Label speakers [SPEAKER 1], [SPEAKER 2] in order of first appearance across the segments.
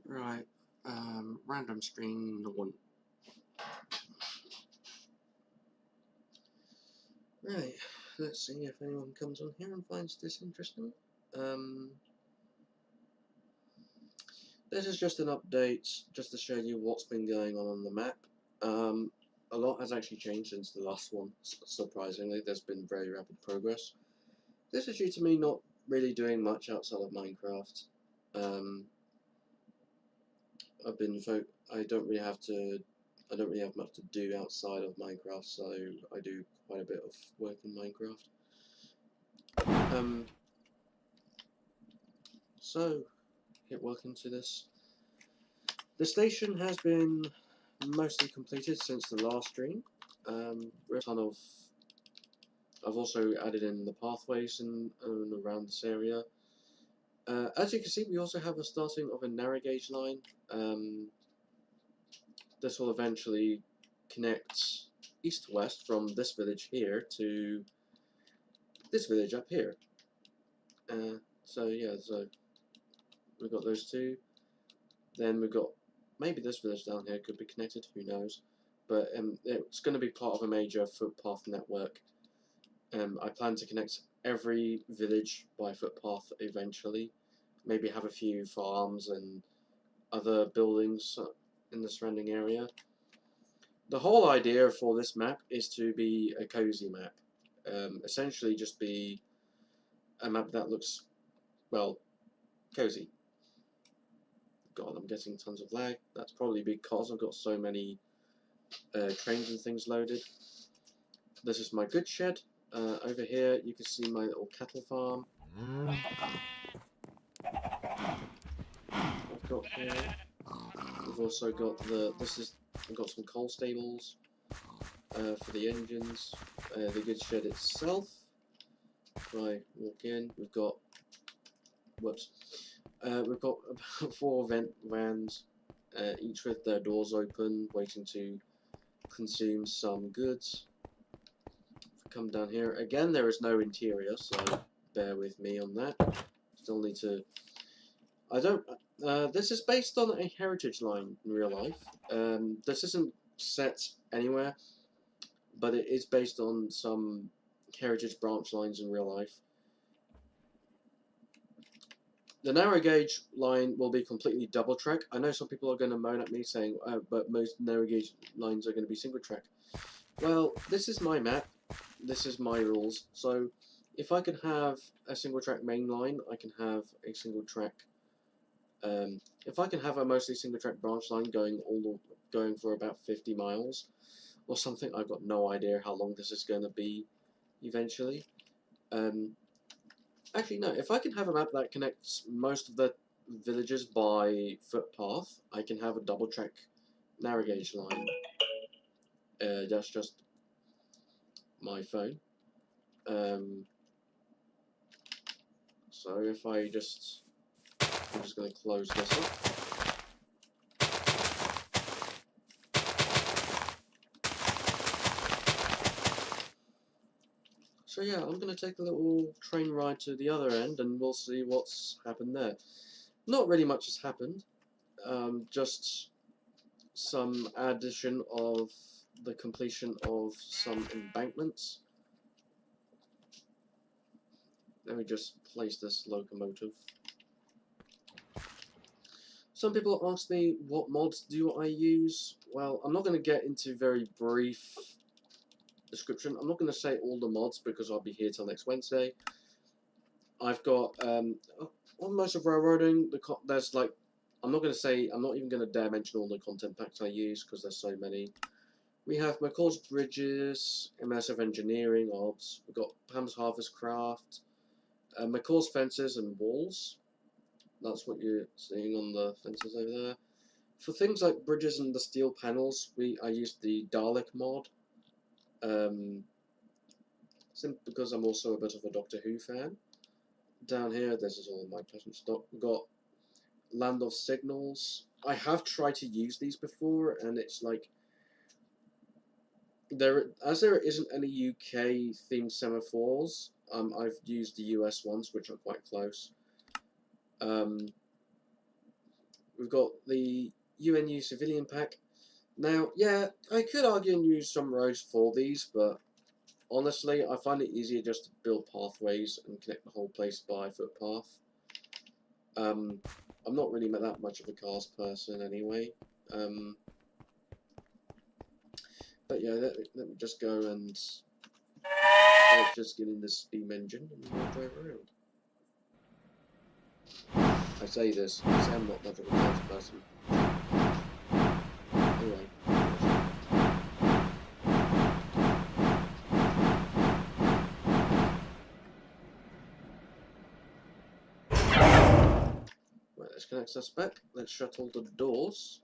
[SPEAKER 1] Right, random screen 1. Right, let's see if anyone comes on here and finds this interesting. This is just an update, just to show you what's been going on the map. A lot has actually changed since the last one, surprisingly. There's been very rapid progress. This is due to me not really doing much outside of Minecraft. I don't really have much to do outside of Minecraft, so I do quite a bit of work in Minecraft. So get welcome to this. The station has been mostly completed since the last stream. We're a ton of. I've also added in the pathways and around this area. As you can see, we also have a starting of a narrow gauge line. This will eventually connect east to west from this village here to this village up here. So yeah, so we've got those two. Then we've got maybe this village down here could be connected, who knows. But it's going to be part of a major footpath network. I plan to connect every village by footpath eventually. Maybe have a few farms and other buildings in the surrounding area. The whole idea for this map is to be a cozy map. Essentially just be a map that looks, well, cozy. God, I'm getting tons of lag. That's probably because I've got so many trains and things loaded. This is my goods shed. Over here you can see my little cattle farm. I've got here. We've also got I've got some coal stables for the engines. The goods shed itself. If I walk in, we've got about 4 vent vans, each with their doors open, waiting to consume some goods. Come down here again. There is no interior, so bear with me on that. Still need to. I don't. This is based on a heritage line in real life. This isn't set anywhere, but it is based on some heritage branch lines in real life. The narrow gauge line will be completely double track. I know some people are going to moan at me saying, but most narrow gauge lines are going to be single track. Well, this is my map. This is my rules. So, if I can have a single track main line, I can have a single track. If I can have a mostly single track branch line going for about 50 miles or something, I've got no idea how long this is going to be eventually. Actually, no, if I can have a map that connects most of the villages by footpath, I can have a double track narrow gauge line. That's just my phone. So if I'm just going to close this up. So yeah, I'm going to take a little train ride to the other end and we'll see what's happened there. Not really much has happened, just some addition of the completion of some embankments. Let me just place this locomotive. Some people ask me what mods do I use. Well, I'm not going to get into very brief description. I'm not going to say all the mods because I'll be here till next Wednesday. I've got on Immersive Railroading. There's like I'm not even going to dare mention all the content packs I use because there's so many. We have McCall's Bridges, Immersive Engineering, OBS. We've got Pam's Harvest Craft, McCall's Fences and Walls. That's what you're seeing on the fences over there. For things like bridges and the steel panels, I used the Dalek mod. Simply because I'm also a bit of a Doctor Who fan. Down here, this is all my pleasant stock. We've got Land of Signals. I have tried to use these before, and it's like there isn't any UK themed semaphores. I've used the US ones, which are quite close. we've got the UNU civilian pack. Now, yeah, I could argue and use some roads for these, but honestly, I find it easier just to build pathways and connect the whole place by footpath. I'm not really that much of a cars person anyway. But yeah, let me just go and let's just get in the steam engine and we'll drive around. I say this because I'm not much of a cars person. Anyway. Right, let's connect us back. Let's shut all the doors.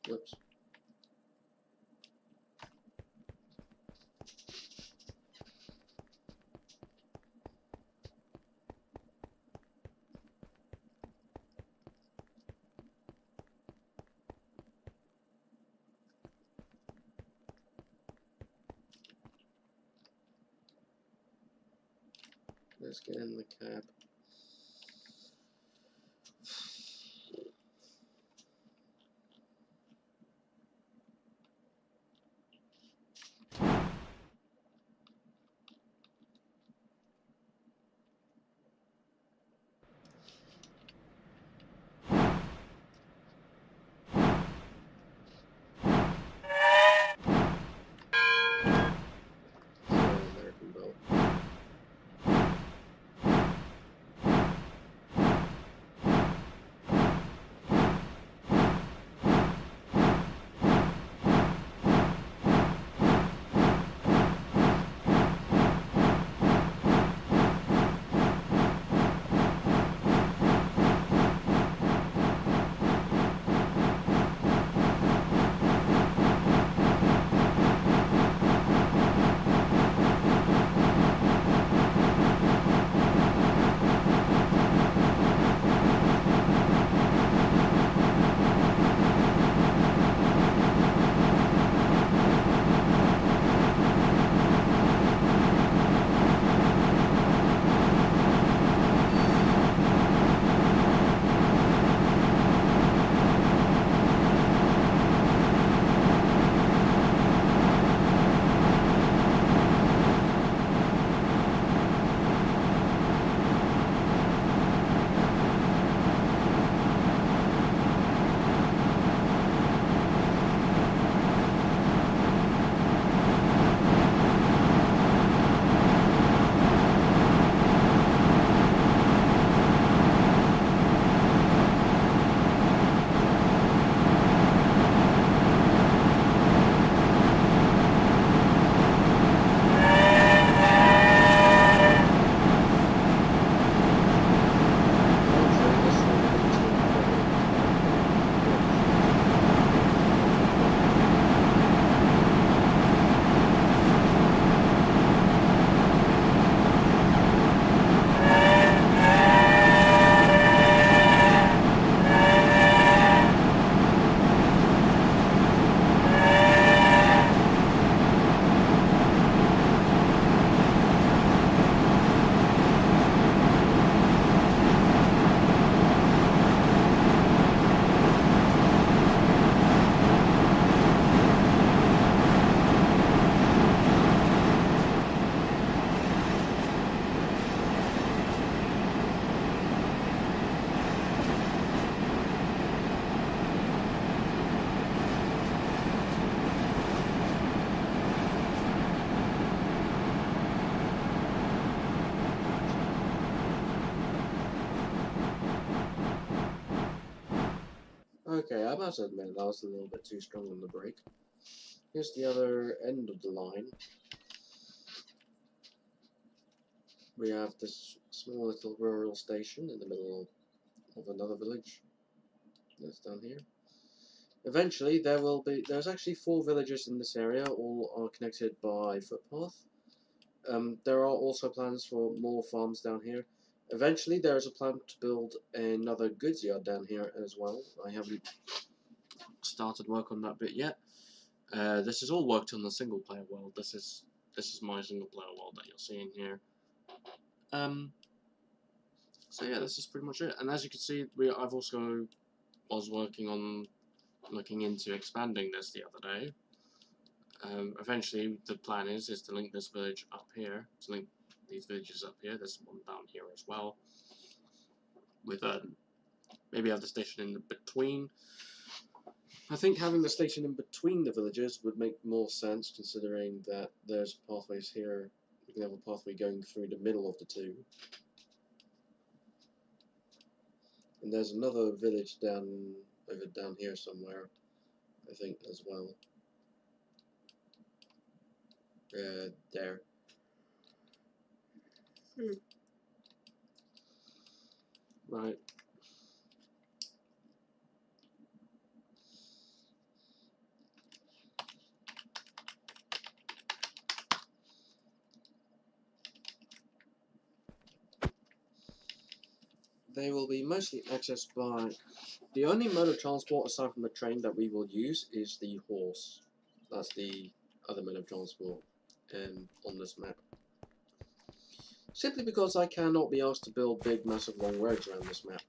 [SPEAKER 1] Whoops. Let's get in the cab. American Belt. Okay, I must admit that was a little bit too strong on the brake. Here's the other end of the line. we have this small little rural station in the middle of another village. That's down here. Eventually, there's actually 4 villages in this area, all are connected by footpath. There are also plans for more farms down here. Eventually, there is a plan to build another goods yard down here as well. I haven't started work on that bit yet. This is all worked on the single player world. This is my single player world that you're seeing here. So yeah, this is pretty much it. And as you can see, I've also was working on looking into expanding this the other day. Eventually, the plan is to link this village up here, to link these villages up here. There's one down here as well. With maybe have the station in between. I think having the station in between the villages would make more sense, considering that there's pathways here. You can have a pathway going through the middle of the two. And there's another village down here somewhere, I think, as well. There. Right. They will be mostly accessed by... The only mode of transport aside from the train that we will use is the horse. That's the other mode of transport on this map. Simply because I cannot be asked to build big, massive, long roads around this map.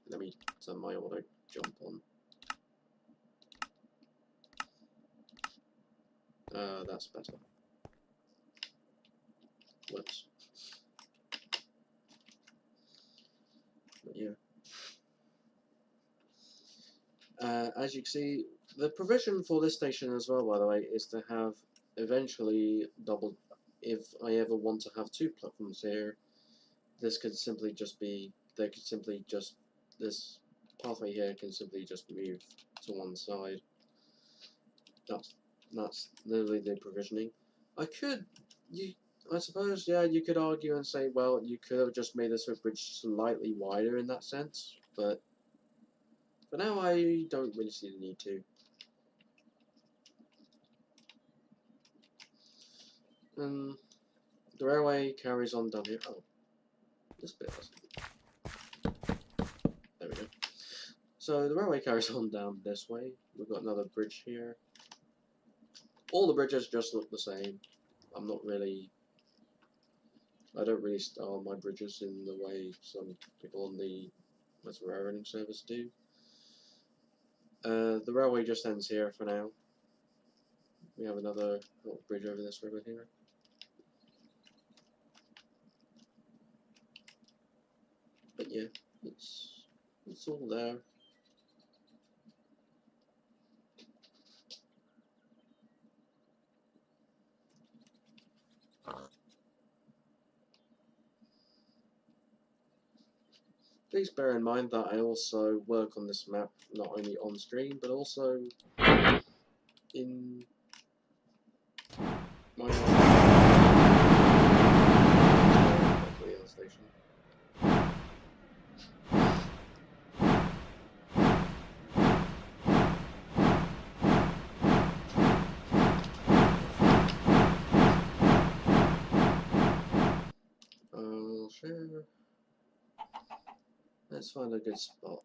[SPEAKER 1] Let me turn my auto jump on. That's better. Whoops. But yeah. As you can see, the provision for this station as well, by the way, is to have eventually double. If I ever want to have 2 platforms here, this could simply just be. This pathway here can simply just move to one side. That's literally the provisioning. I suppose, yeah, you could argue and say, well, you could have just made this bridge slightly wider in that sense, but for now I don't really see the need to. The railway carries on down here. Oh, this bit doesn't. There we go. So the railway carries on down this way. We've got another bridge here. All the bridges just look the same. I don't really style my bridges in the way some people on the Immersive Railroading service do. The railway just ends here for now. We have another little bridge over this river here. But yeah, it's all there. Please bear in mind that I also work on this map not only on stream, but also in my station. I'll share. Let's find a good spot.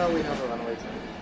[SPEAKER 1] Well, we have a runaway train.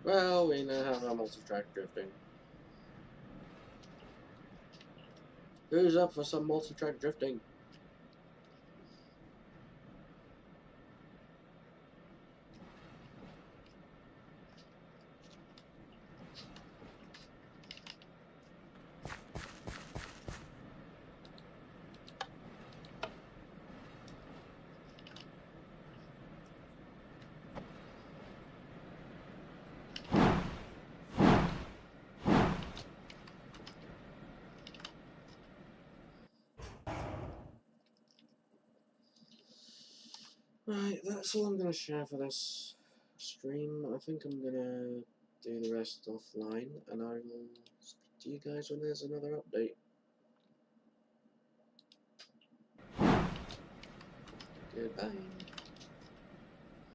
[SPEAKER 1] Well, we now have our multi-track drifting. Who's up for some multi-track drifting? Right, that's all I'm going to share for this stream. I think I'm going to do the rest offline, and I will speak to you guys when there's another update. Goodbye.